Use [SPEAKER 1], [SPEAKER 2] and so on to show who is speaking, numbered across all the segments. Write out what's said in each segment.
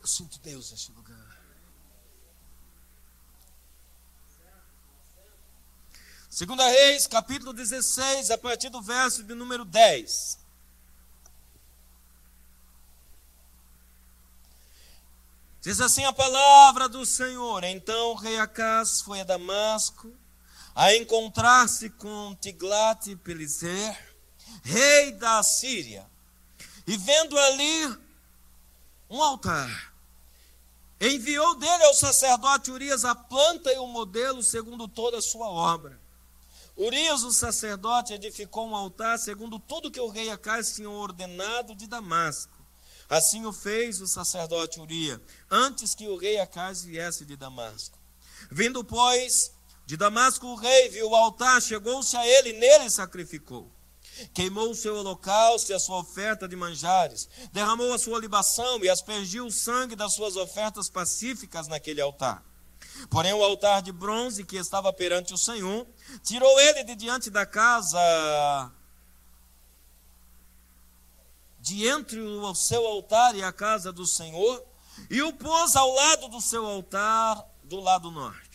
[SPEAKER 1] Eu sinto Deus neste lugar. Segunda Reis, capítulo 16, a partir do verso de número 10. Diz assim a palavra do Senhor: Então o rei Acaz foi a Damasco a encontrar-se com Tiglat-Pileser, rei da Síria, e vendo ali um altar, enviou dele ao sacerdote Urias a planta e o modelo segundo toda a sua obra. Urias, o sacerdote, edificou um altar segundo tudo que o rei Acaz tinha ordenado de Damasco. Assim o fez o sacerdote Urias, antes que o rei Acaz viesse de Damasco. Vindo, pois, de Damasco o rei viu o altar, chegou-se a ele e nele sacrificou. Queimou o seu holocausto e a sua oferta de manjares, derramou a sua libação e aspergiu o sangue das suas ofertas pacíficas naquele altar. Porém o altar de bronze que estava perante o Senhor, tirou ele de diante da casa, de entre o seu altar e a casa do Senhor, e o pôs ao lado do seu altar, do lado norte.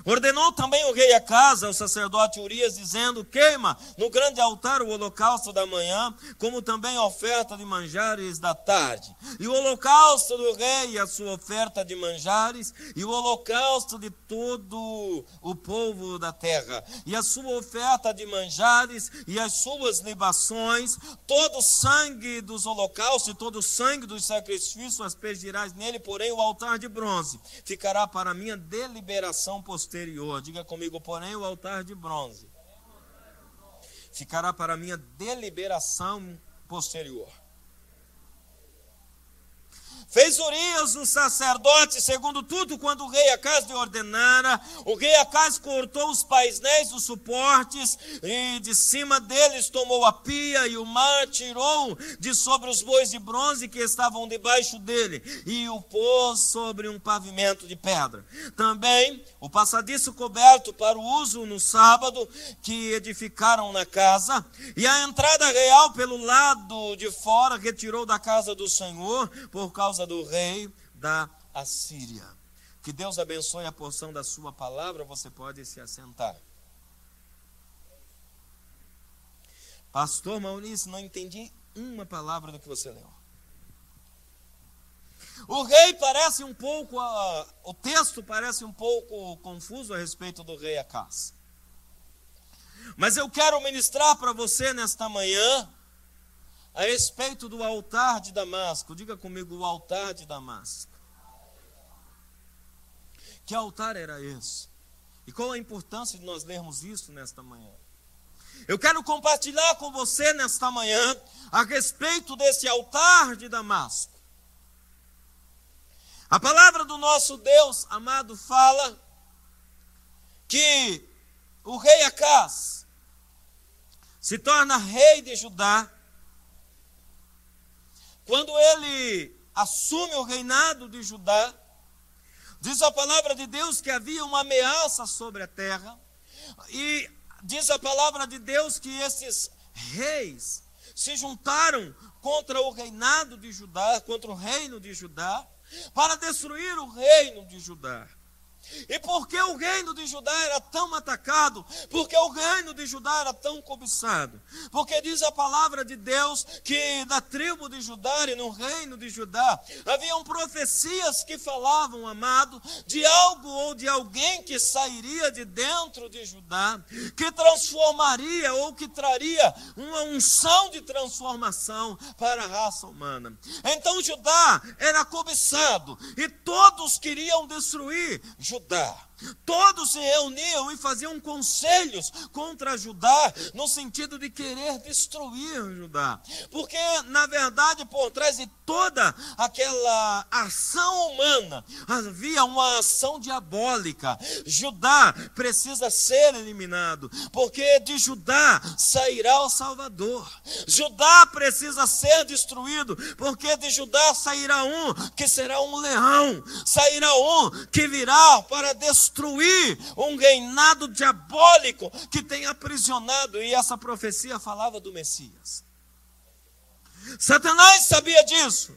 [SPEAKER 1] Ordenou também o rei Acaz ao sacerdote Urias, dizendo: queima no grande altar o holocausto da manhã, como também a oferta de manjares da tarde. E o holocausto do rei e a sua oferta de manjares, e o holocausto de todo o povo da terra, e a sua oferta de manjares, e as suas libações, todo o sangue dos holocaustos e todo o sangue dos sacrifícios aspergirás nele, porém o altar de bronze ficará para a minha deliberação posterior. Diga comigo: porém o altar de bronze ficará para a minha deliberação posterior. Fez Urias o sacerdote segundo tudo quando o rei Acaz lhe ordenara. O rei Acaz cortou os painéis dos suportes e de cima deles tomou a pia e o mar, tirou de sobre os bois de bronze que estavam debaixo dele e o pôs sobre um pavimento de pedra. Também o passadiço coberto para o uso no sábado que edificaram na casa, e a entrada real pelo lado de fora retirou da casa do Senhor por causa do rei da Assíria. Que Deus abençoe a porção da sua palavra. Você pode se assentar. Pastor Maurício, não entendi uma palavra do que você leu. O rei parece um pouco, o texto parece um pouco confuso a respeito do rei Acaz. Mas eu quero ministrar para você nesta manhã a respeito do altar de Damasco. Diga comigo: o altar de Damasco. Que altar era esse? E qual a importância de nós lermos isso nesta manhã? Eu quero compartilhar com você nesta manhã a respeito desse altar de Damasco. A palavra do nosso Deus amado fala que o rei Acaz se torna rei de Judá quando ele assume o reinado de Judá. Diz a palavra de Deus que havia uma ameaça sobre a terra, e diz a palavra de Deus que esses reis se juntaram contra o reinado de Judá, contra o reino de Judá, para destruir o reino de Judá. E por que o reino de Judá era tão atacado? Porque o reino de Judá era tão cobiçado? Porque diz a palavra de Deus que na tribo de Judá e no reino de Judá haviam profecias que falavam, amado, de algo ou de alguém que sairia de dentro de Judá, que transformaria ou que traria uma unção de transformação para a raça humana. Então Judá era cobiçado e todos queriam destruir Judá. Todos se reuniam e faziam conselhos contra Judá, no sentido de querer destruir Judá. Porque, na verdade, por trás de toda aquela ação humana, havia uma ação diabólica. Judá precisa ser eliminado, porque de Judá sairá o Salvador. Judá precisa ser destruído, porque de Judá sairá um que será um leão, sairá um que virá para destruir um reinado diabólico que tem aprisionado, e essa profecia falava do Messias. Satanás sabia disso,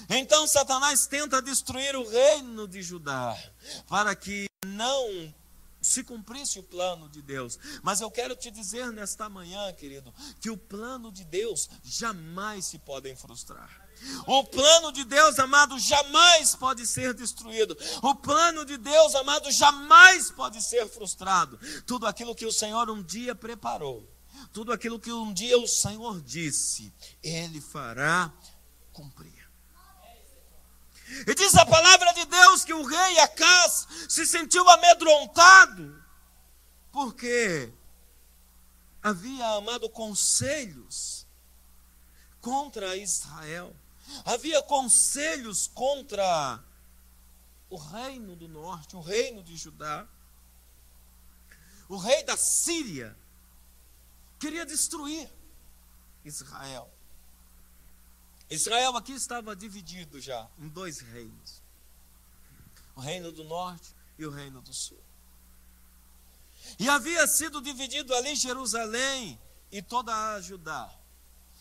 [SPEAKER 1] Então Satanás tenta destruir o reino de Judá, para que não se cumprisse o plano de Deus. Mas eu quero te dizer nesta manhã, querido, que o plano de Deus jamais se pode frustrar. O plano de Deus, amado, jamais pode ser destruído. O plano de Deus, amado, jamais pode ser frustrado. Tudo aquilo que o Senhor um dia preparou, tudo aquilo que um dia o Senhor disse, Ele fará cumprir. E diz a palavra de Deus que o rei Acaz se sentiu amedrontado, porque havia, amado, conselhos contra Israel. Havia conselhos contra o reino do norte, o reino de Judá. O rei da Síria queria destruir Israel. Israel aqui estava dividido já em dois reinos. O reino do norte e o reino do sul. E havia sido dividido ali Jerusalém e toda a Judá.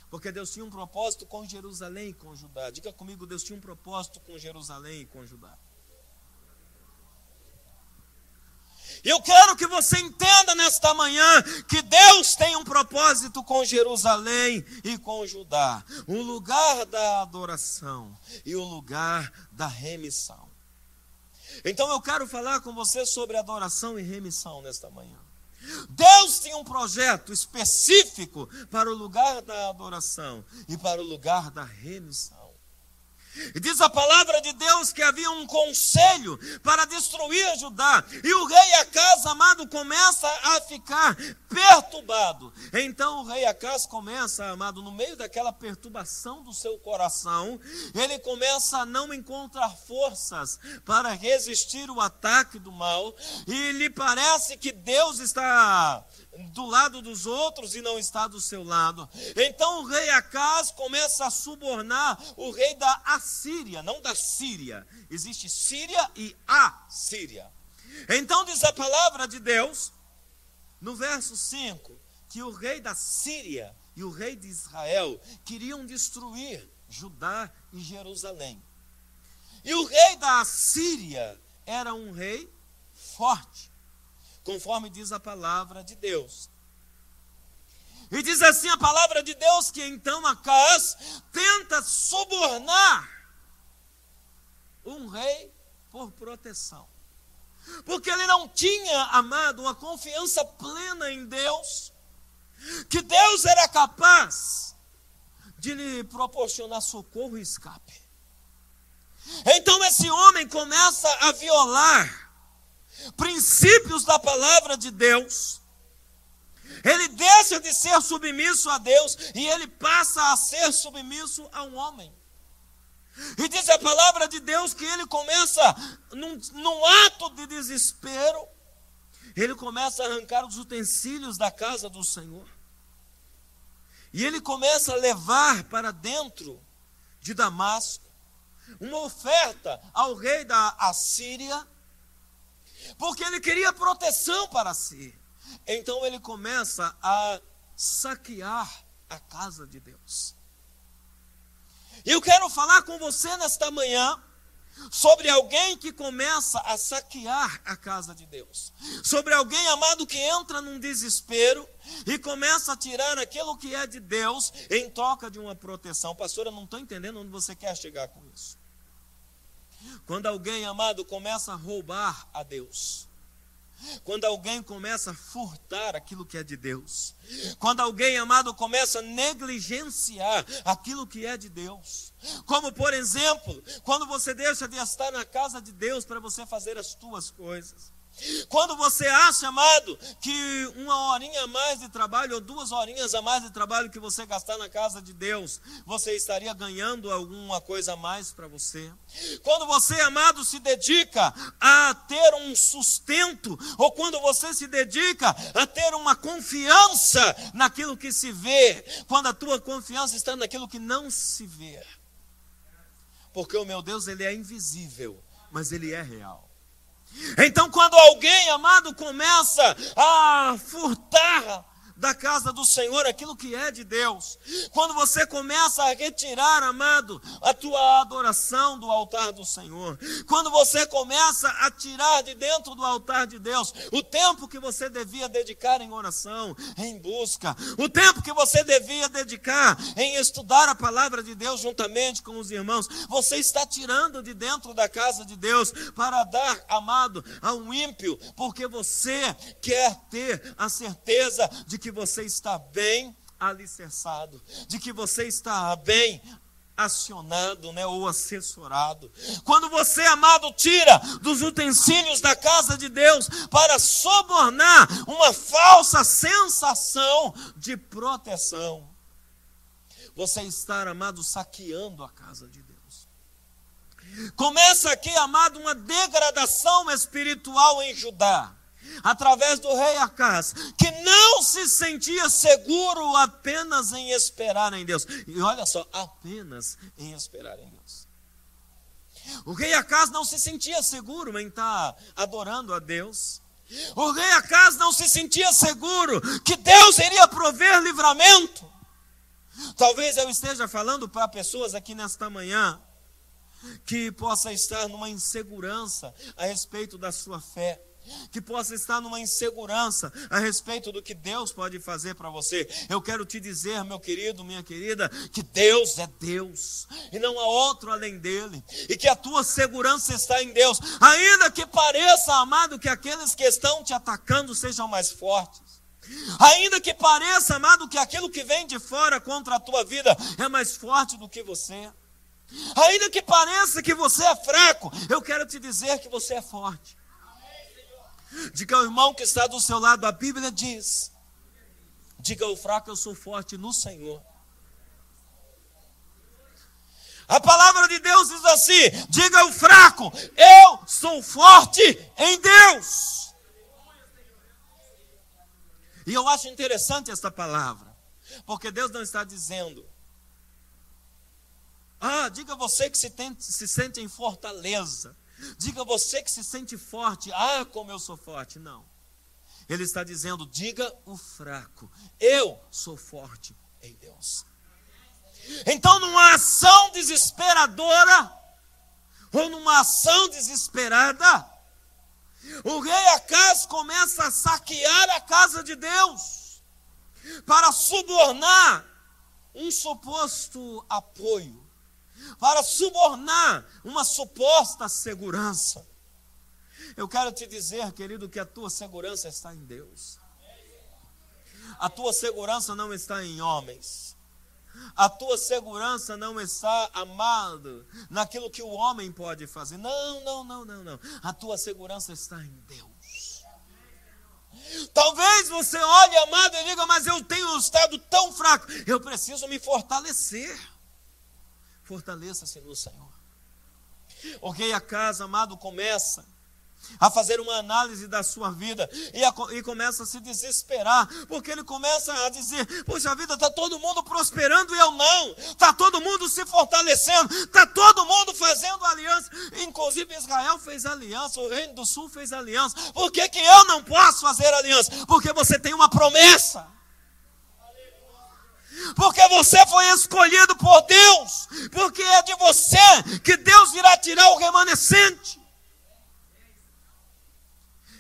[SPEAKER 1] Porque Deus tinha um propósito com Jerusalém e com Judá. Diga comigo, Deus tinha um propósito com Jerusalém e com Judá. Eu quero que você entenda nesta manhã que Deus tem um propósito com Jerusalém e com Judá. O lugar da adoração e o lugar da remissão. Então eu quero falar com você sobre adoração e remissão nesta manhã. Deus tinha um projeto específico para o lugar da adoração e para o lugar da remissão. E diz a palavra de Deus que havia um conselho para destruir Judá. E o rei Acaz, amado, começa a ficar perturbado. Então o rei Acaz começa, amado, no meio daquela perturbação do seu coração, ele começa a não encontrar forças para resistir o ataque do mal. E lhe parece que Deus está do lado dos outros e não está do seu lado. Então o rei Acaz começa a subornar o rei da Assíria, não da Síria. Existe Síria e Assíria. Então diz a palavra de Deus, no verso 5, que o rei da Síria e o rei de Israel queriam destruir Judá e Jerusalém. E o rei da Assíria era um rei forte, conforme diz a palavra de Deus. E diz assim a palavra de Deus que então Acaz tenta subornar um rei por proteção. Porque ele não tinha, amado, uma confiança plena em Deus, que Deus era capaz de lhe proporcionar socorro e escape. Então esse homem começa a violar princípios da palavra de Deus. Ele deixa de ser submisso a Deus e ele passa a ser submisso a um homem. E diz a palavra de Deus que ele começa, num ato de desespero, ele começa a arrancar os utensílios da casa do Senhor. E ele começa a levar para dentro de Damasco uma oferta ao rei da Assíria, porque ele queria proteção para si. Então ele começa a saquear a casa de Deus. E eu quero falar com você nesta manhã sobre alguém que começa a saquear a casa de Deus. Sobre alguém, amado, que entra num desespero e começa a tirar aquilo que é de Deus em troca de uma proteção. Pastor, eu não estou entendendo onde você quer chegar com isso. Quando alguém, amado, começa a roubar a Deus, quando alguém começa a furtar aquilo que é de Deus, quando alguém, amado, começa a negligenciar aquilo que é de Deus, como por exemplo, quando você deixa de estar na casa de Deus para você fazer as tuas coisas, quando você acha, amado, que uma horinha a mais de trabalho ou 2 horinhas a mais de trabalho que você gastar na casa de Deus, você estaria ganhando alguma coisa a mais para você. Quando você, amado, se dedica a ter um sustento, ou quando você se dedica a ter uma confiança naquilo que se vê, quando a tua confiança está naquilo que não se vê. Porque o meu Deus, ele é invisível, mas ele é real. Então quando alguém, amado, começa a furtar da casa do Senhor aquilo que é de Deus, quando você começa a retirar, amado, a tua adoração do altar do Senhor, quando você começa a tirar de dentro do altar de Deus o tempo que você devia dedicar em oração, em busca, o tempo que você devia dedicar em estudar a palavra de Deus juntamente com os irmãos, você está tirando de dentro da casa de Deus para dar, amado, a um ímpio, porque você quer ter a certeza de que você está bem alicerçado, de que você está bem acionado, ou assessorado. Quando você, amado, tira dos utensílios da casa de Deus para subornar uma falsa sensação de proteção, você está, amado, saqueando a casa de Deus. Começa aqui, amado, uma degradação espiritual em Judá, através do rei Acaz, que não se sentia seguro apenas em esperar em Deus. E olha só, apenas em esperar em Deus. O rei Acaz não se sentia seguro em estar adorando a Deus. O rei Acaz não se sentia seguro que Deus iria prover livramento. Talvez eu esteja falando para pessoas aqui nesta manhã que possa estar numa insegurança a respeito da sua fé, que possa estar numa insegurança a respeito do que Deus pode fazer para você. Eu quero te dizer, meu querido, minha querida, que Deus é Deus e não há outro além dele, e que a tua segurança está em Deus, ainda que pareça, amado, que aqueles que estão te atacando sejam mais fortes, ainda que pareça, amado, que aquilo que vem de fora contra a tua vida é mais forte do que você, ainda que pareça que você é fraco, eu quero te dizer que você é forte. Diga ao irmão que está do seu lado, a Bíblia diz: diga ao fraco, eu sou forte no Senhor. A palavra de Deus diz assim: diga ao fraco, eu sou forte em Deus. E eu acho interessante esta palavra, porque Deus não está dizendo: diga você que se sente em fortaleza, diga você que se sente forte, como eu sou forte. Não. Ele está dizendo: diga o fraco, eu sou forte em Deus. Então, numa ação desesperadora, ou numa ação desesperada, o rei Acaz começa a saquear a casa de Deus, para subornar um suposto apoio, para subornar uma suposta segurança. Eu quero te dizer, querido, que a tua segurança está em Deus. A tua segurança não está em homens. A tua segurança não está, amado, naquilo que o homem pode fazer. Não. A tua segurança está em Deus. Talvez você olhe, amado, e diga: mas eu tenho estado tão fraco, eu preciso me fortalecer. Fortaleça-se no Senhor. O rei Acaz, amado, começa a fazer uma análise da sua vida e começa a se desesperar, porque ele começa a dizer: poxa vida, está todo mundo prosperando e eu não, está todo mundo se fortalecendo, está todo mundo fazendo aliança, inclusive Israel fez aliança, o Reino do Sul fez aliança. Por que eu não posso fazer aliança? Porque você tem uma promessa, porque você foi escolhido por Deus, porque é de você que Deus irá tirar o remanescente.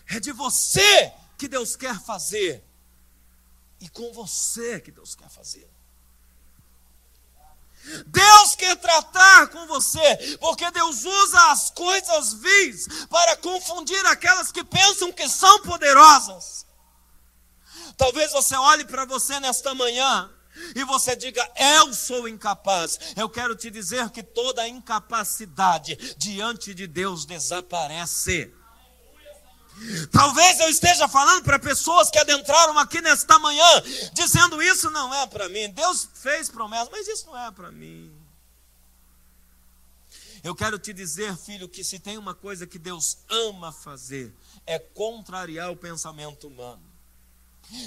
[SPEAKER 1] É de você que Deus quer fazer, e com você que Deus quer fazer. Deus quer tratar com você, porque Deus usa as coisas vis para confundir aquelas que pensam que são poderosas. Talvez você olhe para você nesta manhã e você diga: eu sou incapaz. Eu quero te dizer que toda incapacidade diante de Deus desaparece. Talvez eu esteja falando para pessoas que adentraram aqui nesta manhã, dizendo: isso não é para mim. Deus fez promessa, mas isso não é para mim. Eu quero te dizer, filho, que se tem uma coisa que Deus ama fazer, é contrariar o pensamento humano.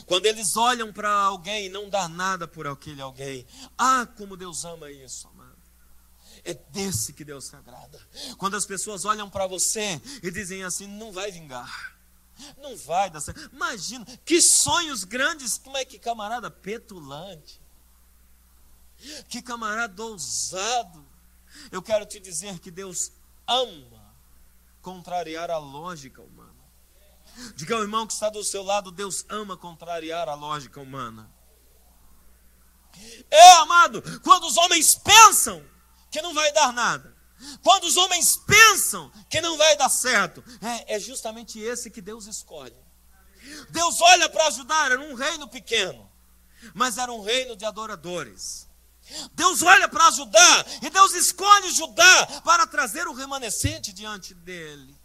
[SPEAKER 1] Quando eles olham para alguém e não dá nada por aquele alguém, como Deus ama isso, amado. É desse que Deus se agrada. Quando as pessoas olham para você e dizem assim: não vai vingar, Não vai dar certo. Imagina, que sonhos grandes, como é que camarada petulante. Que camarada ousado. Eu quero te dizer que Deus ama contrariar a lógica humana. Diga ao irmão que está do seu lado, Deus ama contrariar a lógica humana. Amado, quando os homens pensam que não vai dar nada, quando os homens pensam que não vai dar certo, é justamente esse que Deus escolhe. Deus olha para ajudar, era um reino pequeno, mas era um reino de adoradores. Deus olha para ajudar, e Deus escolhe Judá para trazer o remanescente diante dele.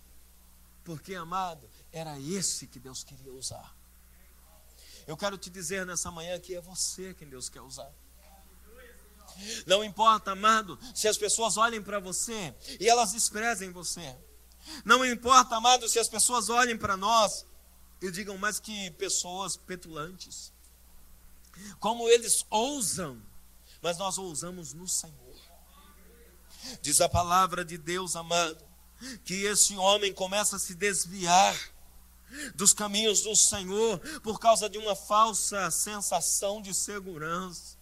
[SPEAKER 1] Porque, amado, era esse que Deus queria usar. Eu quero te dizer nessa manhã que é você quem Deus quer usar. Não importa, amado, se as pessoas olhem para você e elas desprezem você. Não importa, amado, se as pessoas olhem para nós e digam, mas que pessoas petulantes. Como eles ousam, mas nós ousamos no Senhor. Diz a palavra de Deus, amado, que esse homem começa a se desviar dos caminhos do Senhor por causa de uma falsa sensação de segurança.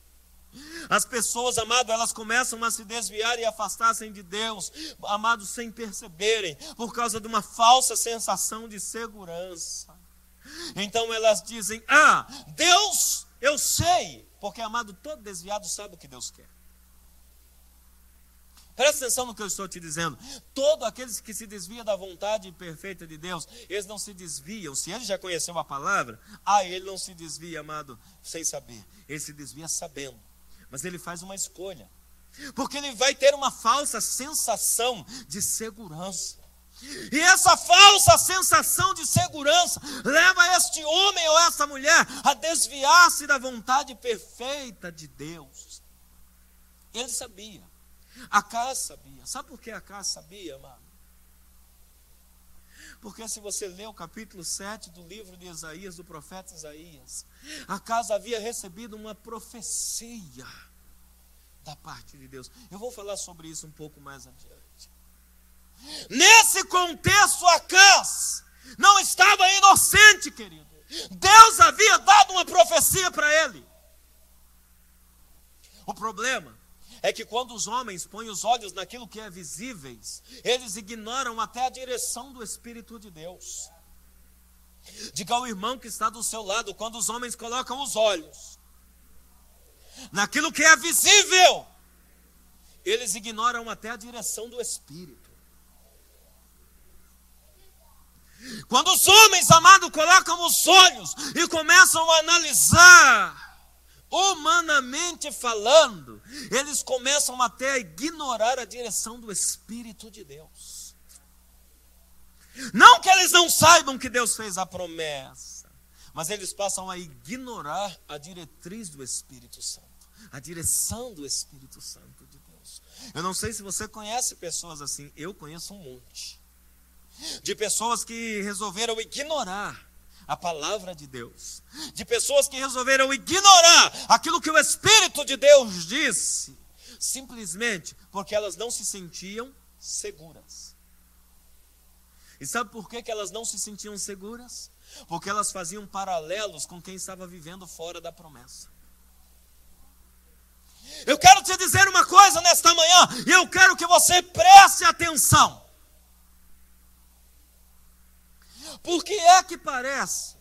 [SPEAKER 1] As pessoas, amado, elas começam a se desviar e afastar-se de Deus, amado, sem perceberem, por causa de uma falsa sensação de segurança. Então elas dizem, Deus, eu sei, porque, amado, todo desviado sabe o que Deus quer. Presta atenção no que eu estou te dizendo. Todos aqueles que se desviam da vontade perfeita de Deus, eles não se desviam. Se ele já conheceu a palavra, ele não se desvia, amado, sem saber. Ele se desvia sabendo. Mas ele faz uma escolha. Porque ele vai ter uma falsa sensação de segurança. E essa falsa sensação de segurança leva este homem ou essa mulher a desviar-se da vontade perfeita de Deus. Ele sabia. Acás sabia. Sabe por que Acás sabia, amado? Porque se você ler o capítulo 7 do livro de Isaías, do profeta Isaías, Acás havia recebido uma profecia da parte de Deus. Eu vou falar sobre isso um pouco mais adiante. Nesse contexto, Acás não estava inocente, querido. Deus havia dado uma profecia para ele. O problema é que quando os homens põem os olhos naquilo que é visíveis, eles ignoram até a direção do Espírito de Deus. Diga ao irmão que está do seu lado, quando os homens colocam os olhos naquilo que é visível, eles ignoram até a direção do Espírito. Quando os homens, amado, colocam os olhos e começam a analisar, humanamente falando, eles começam até a ignorar a direção do Espírito de Deus. Não que eles não saibam que Deus fez a promessa, mas eles passam a ignorar a diretriz do Espírito Santo, a direção do Espírito Santo de Deus. Eu não sei se você conhece pessoas assim, eu conheço um monte de pessoas que resolveram ignorar a palavra de Deus, de pessoas que resolveram ignorar aquilo que o Espírito de Deus disse, simplesmente porque elas não se sentiam seguras. E sabe por que elas não se sentiam seguras? Porque elas faziam paralelos com quem estava vivendo fora da promessa. Eu quero te dizer uma coisa nesta manhã, e eu quero que você preste atenção. Por que é que parece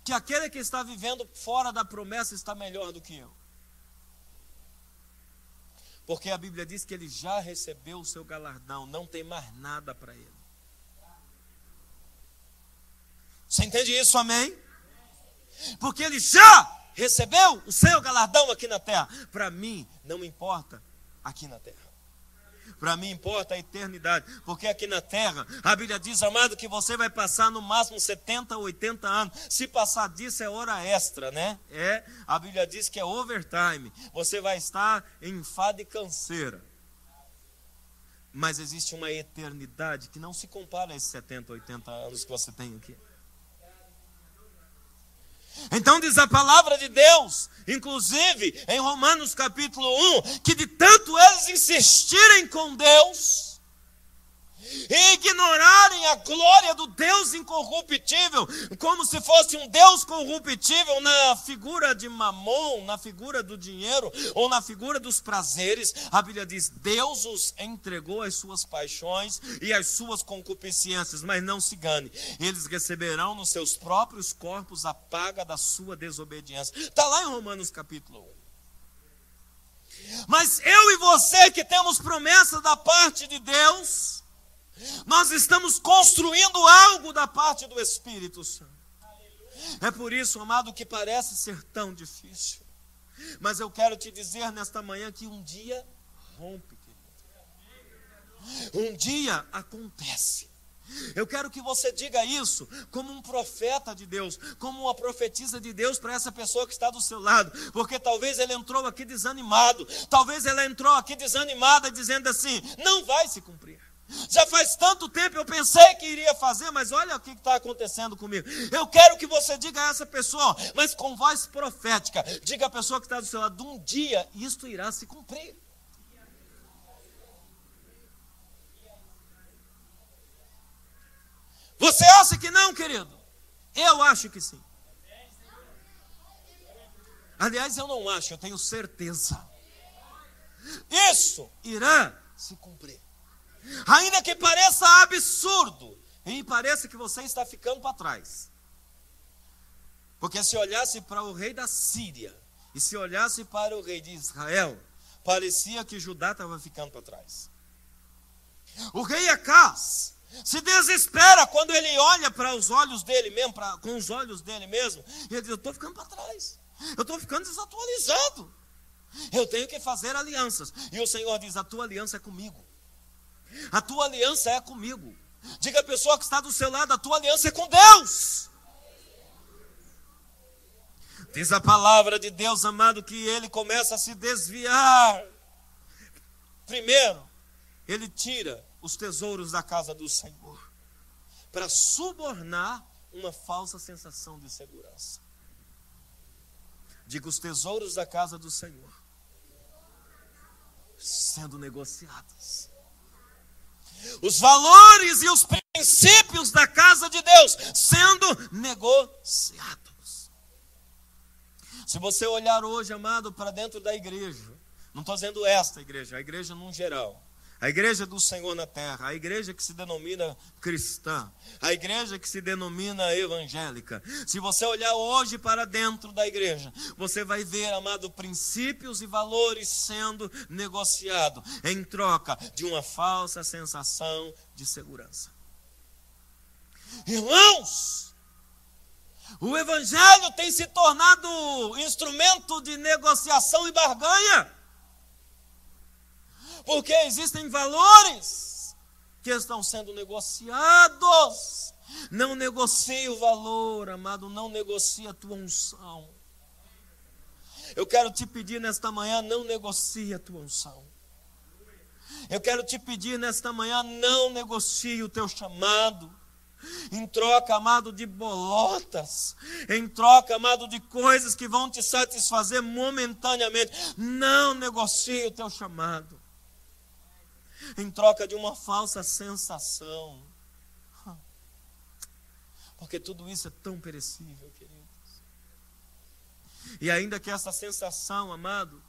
[SPEAKER 1] que aquele que está vivendo fora da promessa está melhor do que eu? Porque a Bíblia diz que ele já recebeu o seu galardão, não tem mais nada para ele. Você entende isso, amém? Porque ele já recebeu o seu galardão aqui na terra. Para mim, não importa aqui na terra. Para mim importa a eternidade, porque aqui na terra, a Bíblia diz, amado, que você vai passar no máximo 70, 80 anos. Se passar disso é hora extra, né? A Bíblia diz que é overtime. Você vai estar em fada e canseira. Mas existe uma eternidade que não se compara a esses 70, 80 anos que você tem aqui. Então diz a palavra de Deus, inclusive em Romanos capítulo 1, que de tanto eles insistirem com Deus, e ignorarem a glória do Deus incorruptível, como se fosse um Deus corruptível na figura de Mamon, na figura do dinheiro, ou na figura dos prazeres. A Bíblia diz: Deus os entregou às suas paixões e às suas concupiscências, mas não se engane, eles receberão nos seus próprios corpos a paga da sua desobediência. Está lá em Romanos capítulo 1. Mas eu e você que temos promessa da parte de Deus, nós estamos construindo algo da parte do Espírito Santo. É por isso, amado, que parece ser tão difícil. Mas eu quero te dizer nesta manhã que um dia rompe, querido. Um dia acontece. Eu quero que você diga isso como um profeta de Deus, como uma profetisa de Deus para essa pessoa que está do seu lado, porque talvez ele entrou aqui desanimado, talvez ela entrou aqui desanimada dizendo assim: não vai se cumprir. Já faz tanto tempo eu pensei que iria fazer, mas olha o que está acontecendo comigo. Eu quero que você diga a essa pessoa, mas com voz profética, diga à pessoa que está do seu lado: um dia isto irá se cumprir. Você acha que não, querido? Eu acho que sim. Aliás, eu não acho, eu tenho certeza. Isso irá se cumprir. Ainda que pareça absurdo, e pareça que você está ficando para trás. Porque se olhasse para o rei da Síria, e se olhasse para o rei de Israel, parecia que Judá estava ficando para trás. O rei Acaz se desespera quando ele olha para os olhos dele mesmo, com os olhos dele mesmo, e ele diz: eu estou ficando para trás, eu estou ficando desatualizado, eu tenho que fazer alianças. E o Senhor diz: a tua aliança é comigo, a tua aliança é comigo. Diga à pessoa que está do seu lado: a tua aliança é com Deus. Diz a palavra de Deus, amado, que ele começa a se desviar. Primeiro, ele tira os tesouros da casa do Senhor para subornar uma falsa sensação de segurança. Diga: os tesouros da casa do Senhor sendo negociados. Os valores e os princípios da casa de Deus sendo negociados. Se você olhar hoje, amado, para dentro da igreja, não estou dizendo esta igreja, a igreja num geral, a igreja do Senhor na terra, a igreja que se denomina cristã, a igreja que se denomina evangélica. Se você olhar hoje para dentro da igreja, você vai ver, amado, princípios e valores sendo negociados em troca de uma falsa sensação de segurança. Irmãos, o evangelho tem se tornado instrumento de negociação e barganha. Porque existem valores que estão sendo negociados. Não negocie o valor, amado, não negocie a tua unção. Eu quero te pedir nesta manhã: não negocie a tua unção. Eu quero te pedir nesta manhã: não negocie o teu chamado. Em troca, amado, de bolotas, em troca, amado, de coisas que vão te satisfazer momentaneamente, não negocie o teu chamado em troca de uma falsa sensação, porque tudo isso é tão perecível, queridos. E ainda que essa sensação, amado,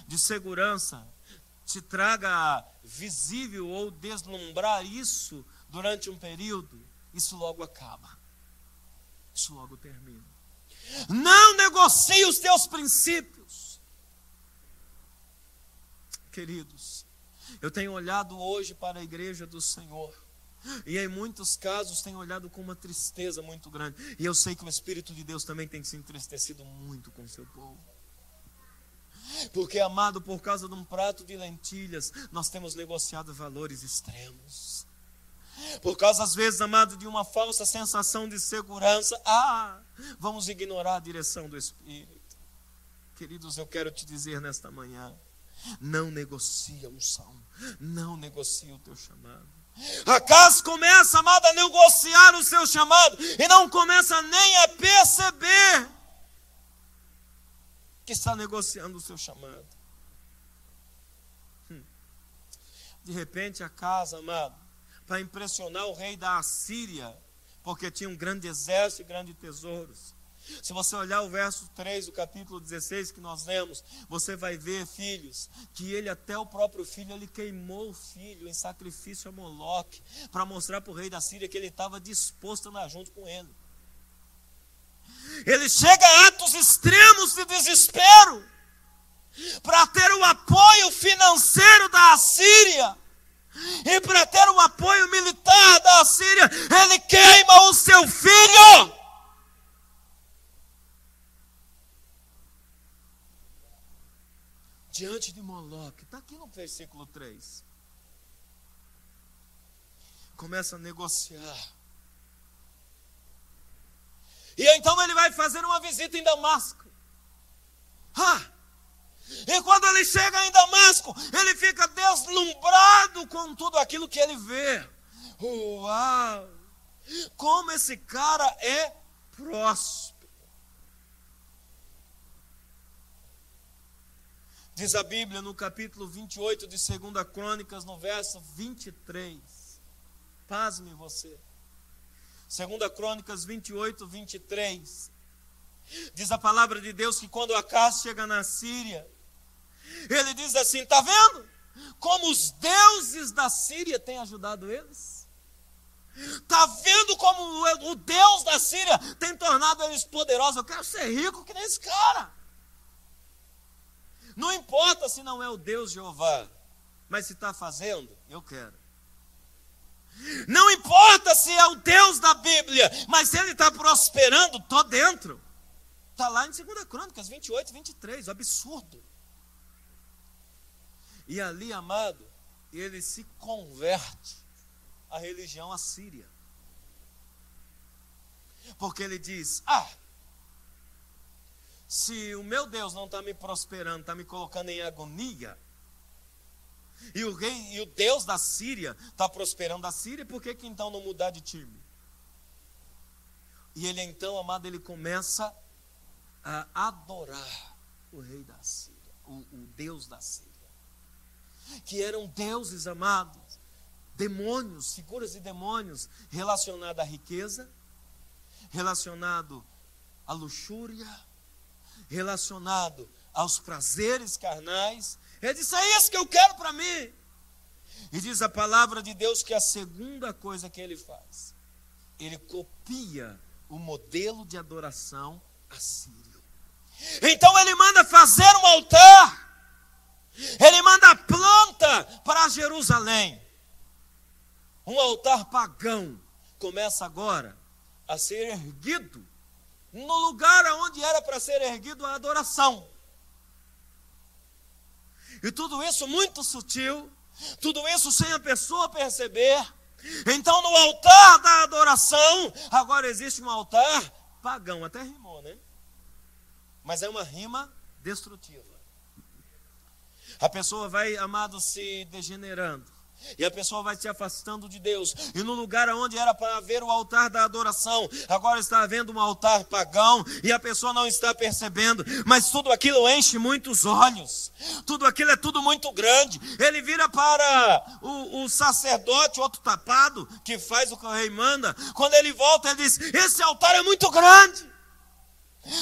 [SPEAKER 1] de segurança te traga visível ou deslumbrar isso durante um período, isso logo acaba, isso logo termina. Não negocie os teus princípios, queridos. Eu tenho olhado hoje para a igreja do Senhor, e em muitos casos tenho olhado com uma tristeza muito grande, e eu sei que o Espírito de Deus também tem se entristecido muito com o seu povo. Porque, amado, por causa de um prato de lentilhas, nós temos negociado valores extremos. Por causa, às vezes, amado, de uma falsa sensação de segurança, vamos ignorar a direção do Espírito. Queridos, eu quero te dizer nesta manhã: não negocie a unção, não negocie o teu chamado. Acas começa, amado, a negociar o seu chamado e não começa nem a perceber que está negociando o seu chamado. De repente, Acas, amado, para impressionar o rei da Assíria, porque tinha um grande exército e grandes tesouros. Se você olhar o verso 3 do capítulo 16 que nós lemos, você vai ver, filhos, que ele, até o próprio filho, ele queimou o filho em sacrifício a Moloque, para mostrar para o rei da Síria que ele estava disposto a andar junto com ele. Ele chega a atos extremos de desespero, para ter o apoio financeiro da Assíria, e para ter o apoio militar da Assíria, ele queima o seu filho. Diante de Moloque, está aqui no versículo 3. Começa a negociar. E então ele vai fazer uma visita em Damasco. E quando ele chega em Damasco, ele fica deslumbrado com tudo aquilo que ele vê. Uau! Como esse cara é próspero. Diz a Bíblia no capítulo 28 de 2 Crônicas, no verso 23. Pasme você. 2 Crônicas 28, 23. Diz a palavra de Deus que quando Acás chega na Síria, ele diz assim: está vendo como os deuses da Síria têm ajudado eles? Está vendo como o Deus da Síria tem tornado eles poderosos? Eu quero ser rico que nem esse cara. Não importa se não é o Deus Jeová, mas se está fazendo, eu quero. Não importa se é o Deus da Bíblia, mas se ele está prosperando, estou dentro. Está lá em 2 Crônicas 28, 23, o absurdo. E ali, amado, ele se converte à religião assíria. Porque ele diz: se o meu Deus não está me prosperando, está me colocando em agonia, e o Deus da Síria está prosperando a Síria, por que então não mudar de time? E ele então, amado, ele começa a adorar o rei da Síria, o Deus da Síria, que eram deuses, amados, demônios, figuras de demônios, relacionados à riqueza, relacionado à luxúria, relacionado aos prazeres carnais. Ele disse: é isso que eu quero para mim. E diz a palavra de Deus que a segunda coisa que ele faz, ele copia o modelo de adoração assírio. Então ele manda fazer um altar, ele manda planta para Jerusalém. Um altar pagão começa agora a ser erguido no lugar onde era para ser erguido a adoração. E tudo isso muito sutil, tudo isso sem a pessoa perceber. Então no altar da adoração, agora existe um altar pagão. Até rimou, né? Mas é uma rima destrutiva. A pessoa vai, amado, se degenerando. E a pessoa vai se afastando de Deus. E no lugar onde era para haver o altar da adoração, agora está havendo um altar pagão. E a pessoa não está percebendo. Mas tudo aquilo enche muitos olhos. Tudo aquilo é tudo muito grande. Ele vira para o sacerdote, outro tapado, que faz o que o rei manda. Quando ele volta, ele diz: esse altar é muito grande.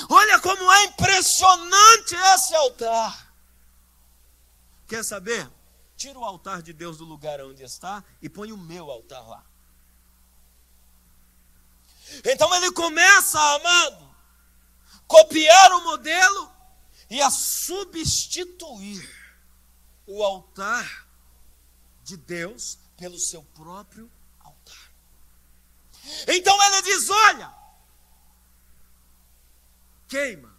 [SPEAKER 1] Olha como é impressionante esse altar. Quer saber? Tira o altar de Deus do lugar onde está e põe o meu altar lá. Então ele começa, amado, copiar o modelo e a substituir o altar de Deus pelo seu próprio altar. Então ele diz: olha, queima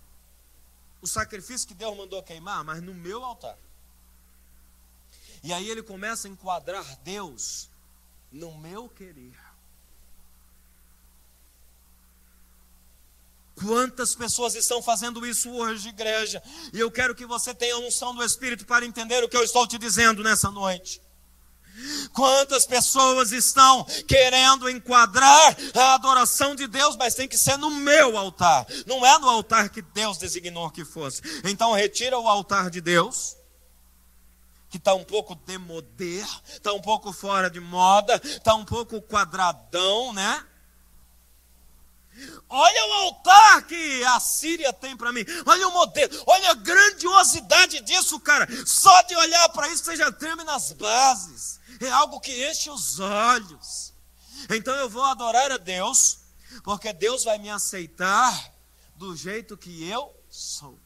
[SPEAKER 1] o sacrifício que Deus mandou queimar, mas no meu altar. E aí ele começa a enquadrar Deus no meu querer. Quantas pessoas estão fazendo isso hoje, igreja? E eu quero que você tenha a unção do Espírito para entender o que eu estou te dizendo nessa noite. Quantas pessoas estão querendo enquadrar a adoração de Deus, mas tem que ser no meu altar. Não é no altar que Deus designou que fosse. Então retira o altar de Deus, que está um pouco demodé, está um pouco fora de moda, está um pouco quadradão, né? Olha o altar que a Síria tem para mim. Olha o modelo, olha a grandiosidade disso, cara. Só de olhar para isso você já treme nas bases. É algo que enche os olhos. Então eu vou adorar a Deus, porque Deus vai me aceitar do jeito que eu sou.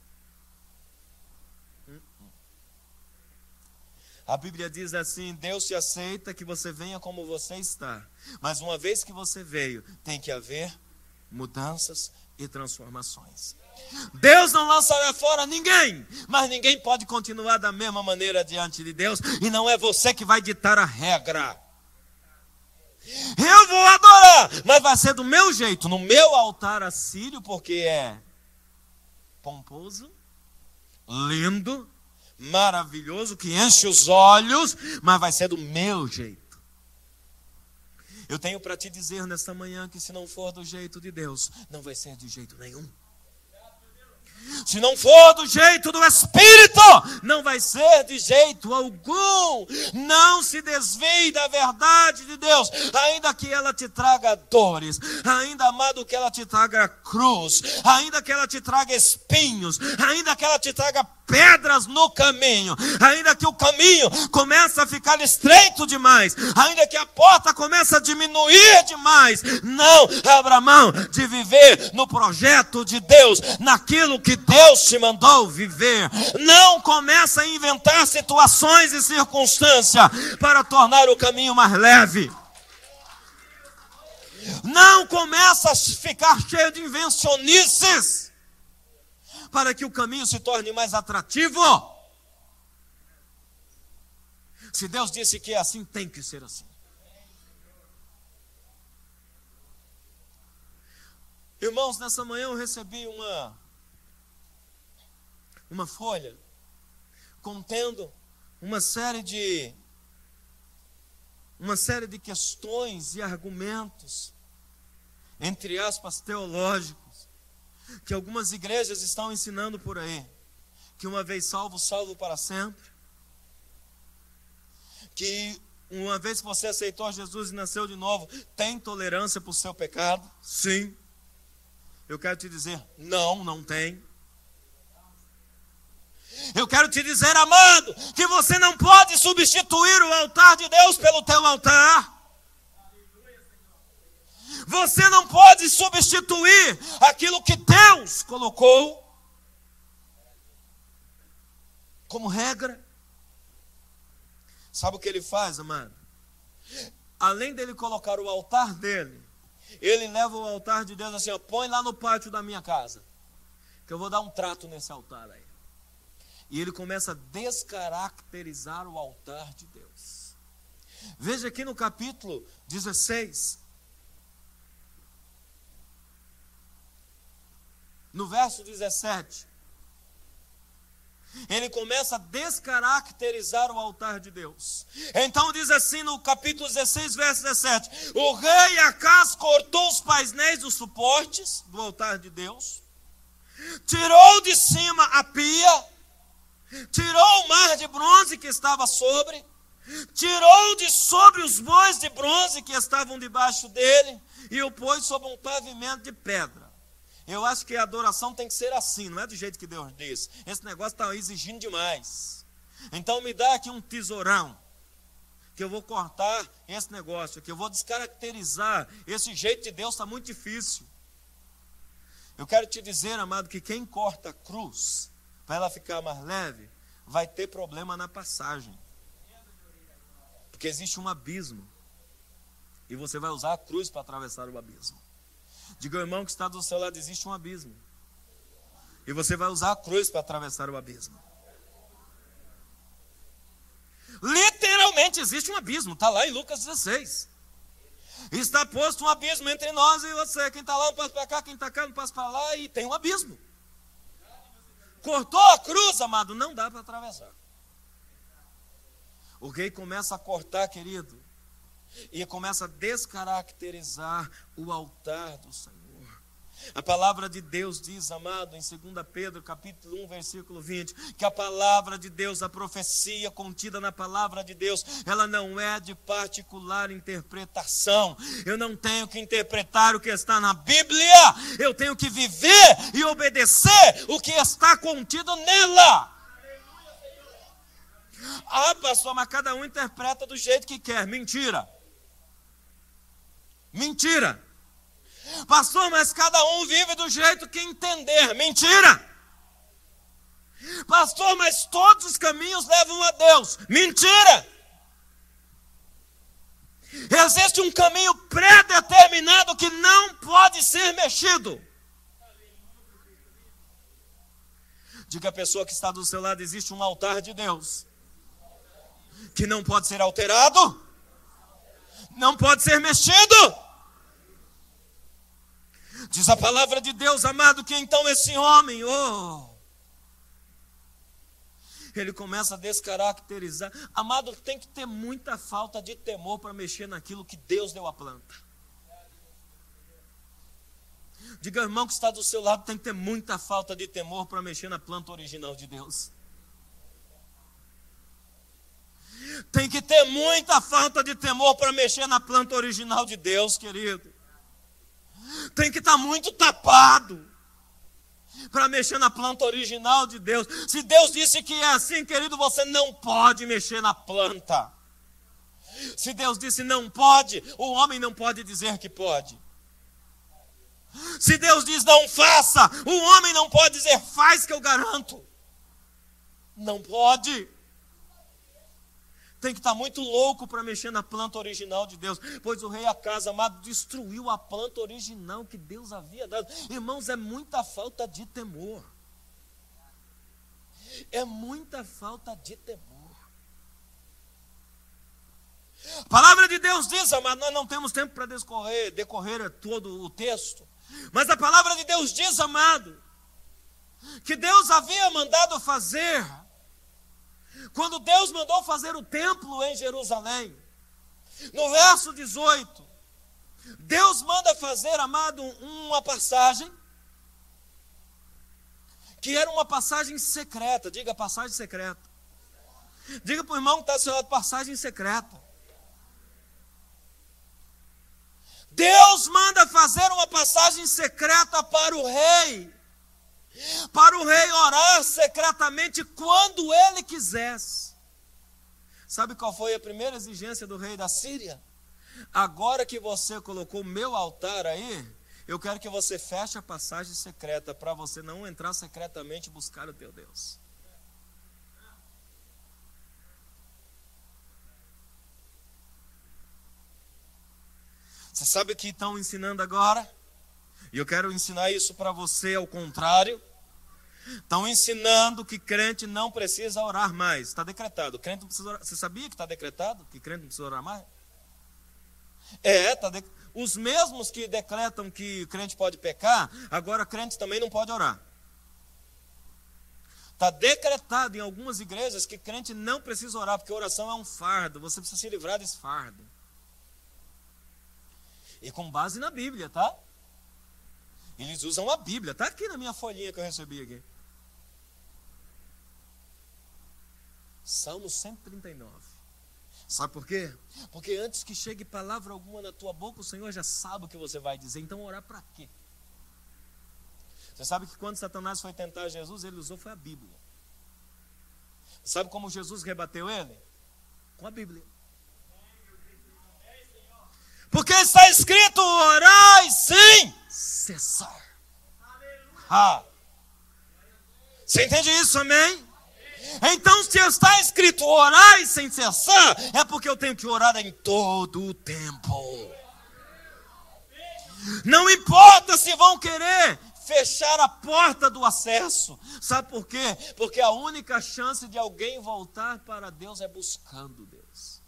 [SPEAKER 1] A Bíblia diz assim: Deus te aceita que você venha como você está. Mas uma vez que você veio, tem que haver mudanças e transformações. Deus não lançará fora ninguém, mas ninguém pode continuar da mesma maneira diante de Deus, e não é você que vai ditar a regra. Eu vou adorar, mas vai ser do meu jeito, no meu altar assírio, porque é pomposo, lindo, maravilhoso, que enche os olhos, mas vai ser do meu jeito. Eu tenho para te dizer nesta manhã que se não for do jeito de Deus, não vai ser de jeito nenhum. Se não for do jeito do Espírito, não vai ser de jeito algum. Não se desvie da verdade de Deus, ainda que ela te traga dores, ainda, amado, que ela te traga cruz, ainda que ela te traga espinhos, ainda que ela te traga pedras no caminho, ainda que o caminho comece a ficar estreito demais, ainda que a porta comece a diminuir demais, não abra mão de viver no projeto de Deus, naquilo que Deus te mandou viver. Não começa a inventar situações e circunstâncias para tornar o caminho mais leve. Não começa a ficar cheio de invencionices para que o caminho se torne mais atrativo. Se Deus disse que é assim, tem que ser assim. Irmãos, nessa manhã eu recebi uma folha contendo uma série de questões e argumentos, entre aspas, teológicos, que algumas igrejas estão ensinando por aí, que uma vez salvo, salvo para sempre, que uma vez que você aceitou Jesus e nasceu de novo, tem tolerância para o seu pecado? Sim. Eu quero te dizer, não tem. Eu quero te dizer, amado, que você não pode substituir o altar de Deus pelo teu altar. Você não pode substituir aquilo que Deus colocou como regra. Sabe o que ele faz, amado? Além dele colocar o altar dele, ele leva o altar de Deus assim, ó, põe lá no pátio da minha casa, que eu vou dar um trato nesse altar aí. E ele começa a descaracterizar o altar de Deus. Veja aqui no capítulo 16, no verso 17, ele começa a descaracterizar o altar de Deus. Então diz assim no capítulo 16, verso 17: o rei Acás cortou os painéis dos suportes do altar de Deus, tirou de cima a pia, tirou o mar de bronze que estava sobre, tirou de sobre os bois de bronze que estavam debaixo dele, e o pôs sobre um pavimento de pedra. Eu acho que a adoração tem que ser assim, não é do jeito que Deus diz. Esse negócio está exigindo demais. Então me dá aqui um tesourão, que eu vou cortar esse negócio aqui, eu vou descaracterizar. Esse jeito de Deus está muito difícil. Eu quero te dizer, amado, que quem corta a cruz, para ela ficar mais leve, vai ter problema na passagem. Porque existe um abismo, e você vai usar a cruz para atravessar o abismo. Diga ao irmão que está do seu lado, existe um abismo, e você vai usar a cruz para atravessar o abismo. Literalmente existe um abismo, está lá em Lucas 16. Está posto um abismo entre nós e você. Quem está lá não passa para cá, quem está cá não passa para lá, e tem um abismo. Cortou a cruz, amado, não dá para atravessar. O rei começa a cortar, querido, e começa a descaracterizar o altar do Senhor. A palavra de Deus diz, amado, em 2 Pedro, capítulo 1, versículo 20, que a palavra de Deus, a profecia contida na palavra de Deus, ela não é de particular interpretação. Eu não tenho que interpretar o que está na Bíblia, eu tenho que viver e obedecer o que está contido nela. Ah, pastor, mas cada um interpreta do jeito que quer. Mentira. Mentira. Pastor, mas cada um vive do jeito que entender. Mentira! Pastor, mas todos os caminhos levam a Deus. Mentira! Existe um caminho pré-determinado que não pode ser mexido. Diga à pessoa que está do seu lado, existe um altar de Deus que não pode ser alterado, não pode ser mexido. Diz a palavra de Deus, amado, que então esse homem, ele começa a descaracterizar. Amado, tem que ter muita falta de temor para mexer naquilo que Deus deu à planta. Diga, irmão que está do seu lado, tem que ter muita falta de temor para mexer na planta original de Deus. Tem que ter muita falta de temor para mexer na planta original de Deus, querido. Tem que estar muito tapado para mexer na planta original de Deus. Se Deus disse que é assim, querido, você não pode mexer na planta. Se Deus disse não pode, o homem não pode dizer que pode. Se Deus diz não faça, o homem não pode dizer faz que eu garanto. Não pode. Tem que estar muito louco para mexer na planta original de Deus. Pois o rei Acaz, amado, destruiu a planta original que Deus havia dado. Irmãos, é muita falta de temor. É muita falta de temor. A palavra de Deus diz, amado, nós não temos tempo para decorrer todo o texto. Mas a palavra de Deus diz, amado, que Deus havia mandado fazer. Quando Deus mandou fazer o templo em Jerusalém, no verso 18, Deus manda fazer, amado, uma passagem, que era uma passagem secreta. Diga, passagem secreta. Diga para o irmão que está ao seu lado, passagem secreta. Deus manda fazer uma passagem secreta para o rei orar secretamente quando ele quisesse. Sabe qual foi a primeira exigência do rei da Síria? Agora que você colocou o meu altar aí, eu quero que você feche a passagem secreta, para você não entrar secretamente e buscar o teu Deus. Você sabe o que estão ensinando agora? E eu quero ensinar isso para você ao contrário. Estão ensinando que crente não precisa orar mais. Está decretado. Crente não precisa orar. Você sabia que está decretado? Que crente não precisa orar mais? Os mesmos que decretam que o crente pode pecar, agora crente também não pode orar. Está decretado em algumas igrejas que crente não precisa orar, porque oração é um fardo. Você precisa se livrar desse fardo. E com base na Bíblia, tá? Eles usam a Bíblia. Está aqui na minha folhinha que eu recebi aqui. Salmo 139. Sabe por quê? Porque antes que chegue palavra alguma na tua boca, o Senhor já sabe o que você vai dizer. Então orar para quê? Você sabe que quando Satanás foi tentar Jesus, ele usou foi a Bíblia. Sabe como Jesus rebateu ele? Com a Bíblia. Porque está escrito, orai sem cessar. Você entende isso, amém? Então, se está escrito orai sem cessar, é porque eu tenho que orar em todo o tempo. Não importa se vão querer fechar a porta do acesso. Sabe por quê? Porque a única chance de alguém voltar para Deus é buscando Deus.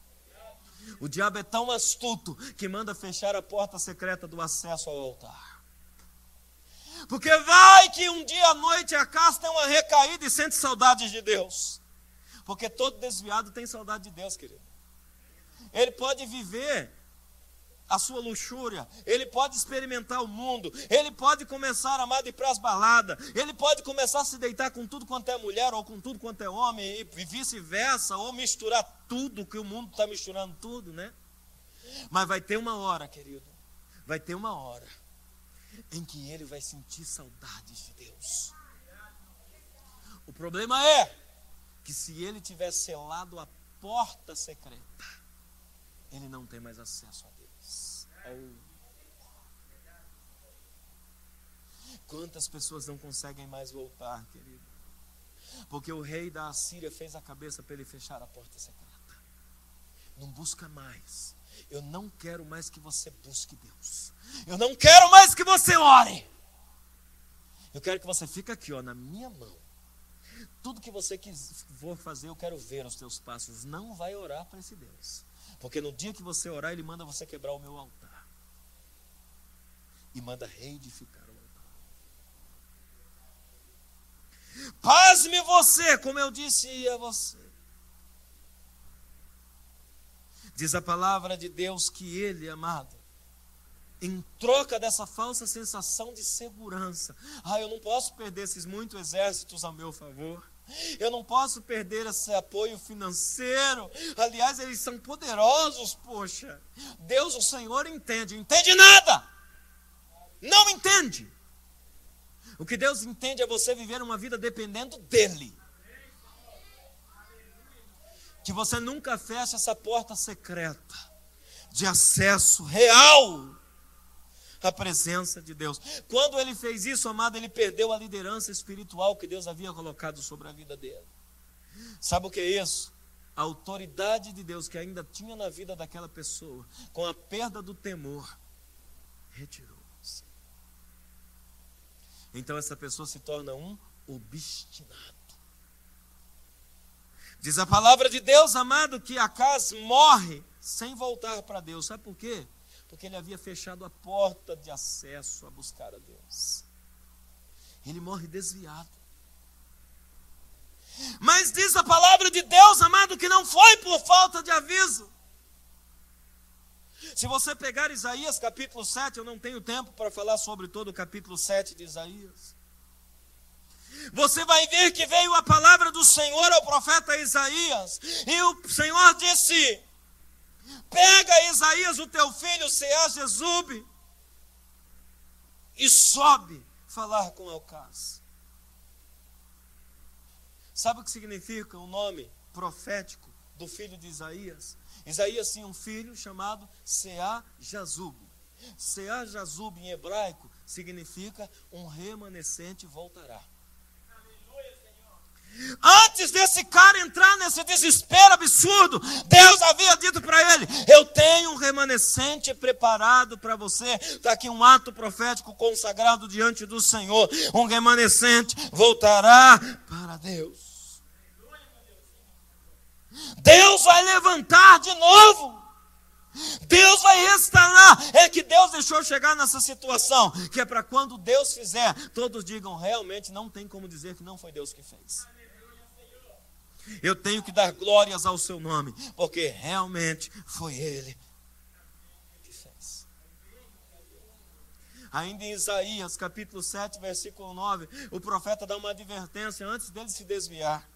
[SPEAKER 1] O diabo é tão astuto que manda fechar a porta secreta do acesso ao altar. Porque vai que um dia à noite a casa tem uma recaída e sente saudade de Deus. Porque todo desviado tem saudade de Deus, querido. Ele pode viver a sua luxúria, ele pode experimentar o mundo, ele pode começar, amado, a ir para as baladas, ele pode começar a se deitar com tudo quanto é mulher, ou com tudo quanto é homem, e vice-versa, ou misturar tudo, que o mundo está misturando tudo, né? Mas vai ter uma hora, querido, vai ter uma hora em que ele vai sentir saudades de Deus. O problema é que se ele tiver selado a porta secreta, ele não tem mais acesso a Deus. Quantas pessoas não conseguem mais voltar, querido? Porque o rei da Assíria fez a cabeça para ele fechar a porta secreta. Não busca mais. Eu não quero mais que você busque Deus. Eu não quero mais que você ore. Eu quero que você fique aqui, ó, na minha mão. Tudo que você for fazer, eu quero ver os teus passos. Não vai orar para esse Deus. Porque no dia que você orar, ele manda você quebrar o meu altar. E manda reedificar o altar. Pasme você, como eu disse a você. Diz a palavra de Deus que ele, amado, em troca dessa falsa sensação de segurança, eu não posso perder esses muitos exércitos a meu favor. Eu não posso perder esse apoio financeiro. Aliás, eles são poderosos, poxa. Deus, o Senhor, entende nada. Não entende. O que Deus entende é você viver uma vida dependendo dEle. Que você nunca feche essa porta secreta de acesso real à presença de Deus. Quando ele fez isso, amado, ele perdeu a liderança espiritual que Deus havia colocado sobre a vida dele. Sabe o que é isso? A autoridade de Deus que ainda tinha na vida daquela pessoa, com a perda do temor, retirou-se. Então essa pessoa se torna um obstinado. Diz a palavra de Deus, amado, que Acaz morre sem voltar para Deus. Sabe por quê? Porque ele havia fechado a porta de acesso a buscar a Deus. Ele morre desviado. Mas diz a palavra de Deus, amado, que não foi por falta de aviso. Se você pegar Isaías capítulo 7, eu não tenho tempo para falar sobre todo o capítulo 7 de Isaías. Você vai ver que veio a palavra do Senhor ao profeta Isaías. E o Senhor disse: pega, Isaías, o teu filho, Seá-Jezube, e sobe falar com Elcás. Sabe o que significa o nome profético do filho de Isaías? Isaías tinha um filho chamado Seá-Jezube. Seá-Jezube em hebraico significa um remanescente voltará. Antes desse cara entrar nesse desespero absurdo, Deus havia dito para ele: eu tenho um remanescente preparado para você. Está aqui um ato profético consagrado diante do Senhor. Um remanescente voltará para Deus. Deus vai levantar de novo. Deus vai restaurar. É que Deus deixou chegar nessa situação, que é para quando Deus fizer, todos digam: realmente não tem como dizer que não foi Deus que fez. Eu tenho que dar glórias ao seu nome, porque realmente foi Ele que fez. Ainda em Isaías capítulo 7, versículo 9, o profeta dá uma advertência antes dele se desviar.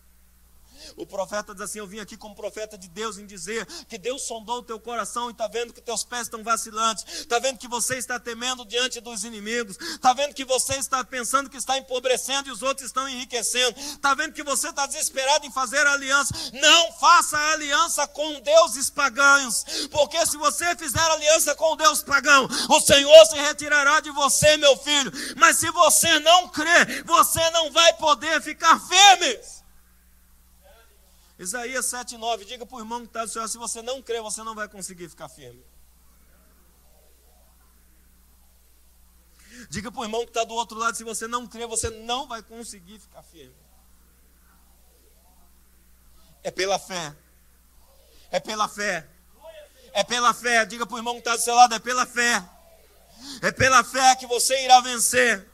[SPEAKER 1] O profeta diz assim: eu vim aqui como profeta de Deus em dizer que Deus sondou o teu coração e está vendo que teus pés estão vacilantes, está vendo que você está temendo diante dos inimigos, está vendo que você está pensando que está empobrecendo e os outros estão enriquecendo, está vendo que você está desesperado em fazer aliança. Não faça aliança com deuses pagãos, porque se você fizer aliança com Deus pagão, o Senhor se retirará de você, meu filho. Mas se você não crer, você não vai poder ficar firme. Isaías 7,9, diga para o irmão que está do Senhor: se você não crê, você não vai conseguir ficar firme. Diga para o irmão que está do outro lado: se você não crê, você não vai conseguir ficar firme. É pela fé. É pela fé. É pela fé. Diga para o irmão que está do seu lado: é pela fé. É pela fé que você irá vencer.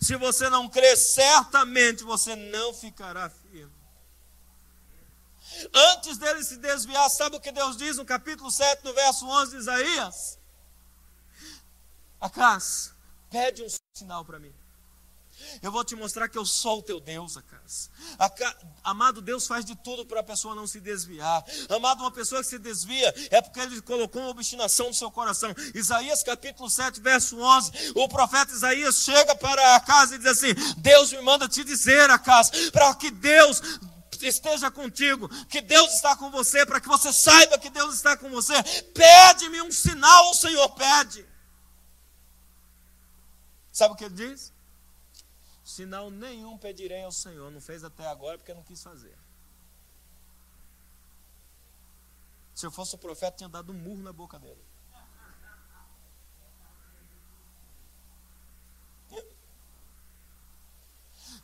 [SPEAKER 1] Se você não crer, certamente você não ficará firme. Antes dele se desviar, sabe o que Deus diz no capítulo 7, no verso 11 de Isaías? Acas, pede um sinal para mim. Eu vou te mostrar que eu sou o teu Deus, Acas. Amado, Deus faz de tudo para a pessoa não se desviar. Amado, uma pessoa que se desvia é porque ele colocou uma obstinação no seu coração. Isaías capítulo 7, verso 11. O profeta Isaías chega para Acas e diz assim: Deus me manda te dizer, Acas, para que Deus esteja contigo, que Deus está com você, para que você saiba que Deus está com você. Pede-me um sinal, o Senhor pede. Sabe o que ele diz? Sinal nenhum pedirei ao Senhor. Não fez até agora porque não quis fazer. Se eu fosse o profeta, tinha dado um murro na boca dele.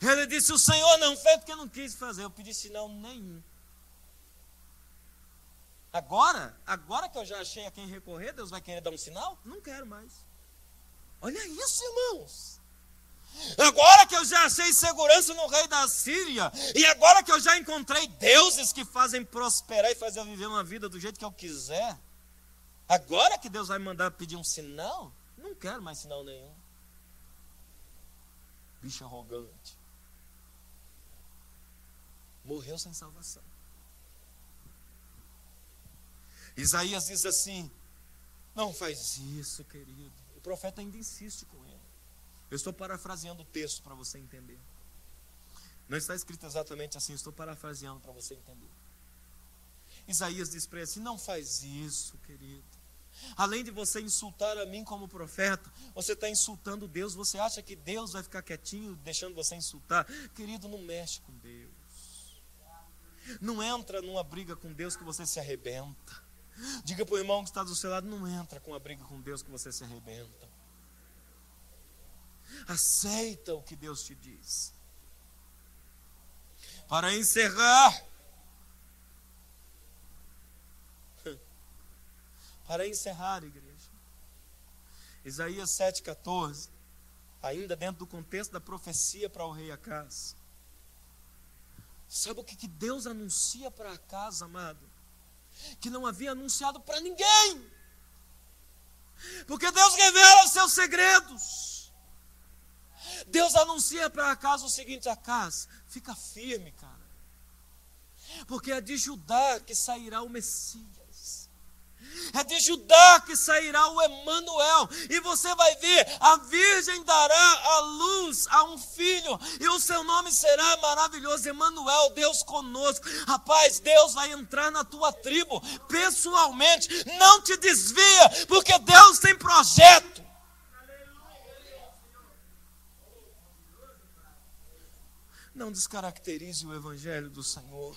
[SPEAKER 1] Ele disse: o Senhor não fez porque não quis fazer. Eu pedi sinal nenhum. Agora que eu já achei a quem recorrer, Deus vai querer dar um sinal? Não quero mais. Olha isso, irmãos. Agora que eu já achei segurança no rei da Síria, e agora que eu já encontrei deuses que fazem prosperar e fazer eu viver uma vida do jeito que eu quiser, agora que Deus vai mandar pedir um sinal? Não quero mais sinal nenhum. Bicho arrogante. Morreu sem salvação. Isaías diz assim: não faz isso, querido. O profeta ainda insiste com ele. Eu estou parafraseando o texto para você entender. Não está escrito exatamente assim, estou parafraseando para você entender. Isaías diz para ele assim: não faz isso, querido. Além de você insultar a mim como profeta, você está insultando Deus. Você acha que Deus vai ficar quietinho deixando você insultar? Querido, não mexe com Deus. Não entra numa briga com Deus que você se arrebenta. Diga para o irmão que está do seu lado: não entra com a briga com Deus que você se arrebenta. Aceita o que Deus te diz. Para encerrar, igreja, Isaías 7,14, ainda dentro do contexto da profecia para o rei Acas. Sabe o que Deus anuncia para Acas, amado? Que não havia anunciado para ninguém. Porque Deus revela os seus segredos. Deus anuncia para Acas o seguinte: Acas, fica firme, cara. Porque é de Judá que sairá o Messias. É de Judá que sairá o Emanuel. E você vai ver, a virgem dará à luz a um filho, e o seu nome será maravilhoso, Emanuel, Deus conosco. Rapaz, Deus vai entrar na tua tribo pessoalmente. Não te desvia, porque Deus tem projeto. Não descaracterize o evangelho do Senhor,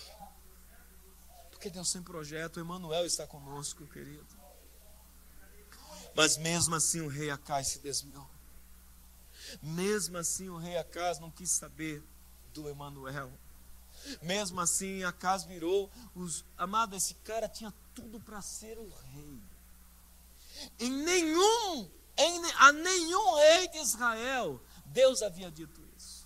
[SPEAKER 1] porque Deus tem projeto. O Emanuel está conosco, querido. Mas mesmo assim o rei Acas se desviou. Mesmo assim o rei Acas não quis saber do Emanuel. Mesmo assim Acas virou amado, esse cara tinha tudo para ser o rei. A nenhum rei de Israel Deus havia dito isso.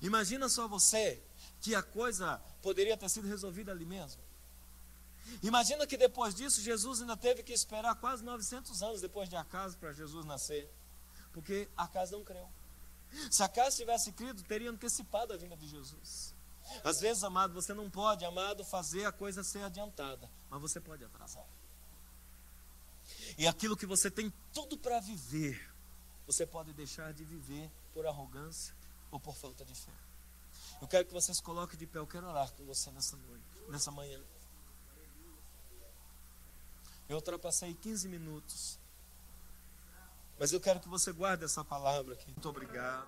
[SPEAKER 1] Imagina só você, que a coisa poderia ter sido resolvida ali mesmo. Imagina que depois disso Jesus ainda teve que esperar quase 900 anos depois de Acas para Jesus nascer, porque Acas não creu. Se Acas tivesse crido, teria antecipado a vinda de Jesus. Às vezes, amado, você não pode, amado, fazer a coisa ser adiantada, mas você pode atrasar. E aquilo que você tem tudo para viver, você pode deixar de viver por arrogância ou por falta de fé. Eu quero que você se coloque de pé. Eu quero orar com você nessa noite, nessa manhã. Eu ultrapassei 15 minutos, mas eu quero que você guarde essa palavra aqui. Muito obrigado.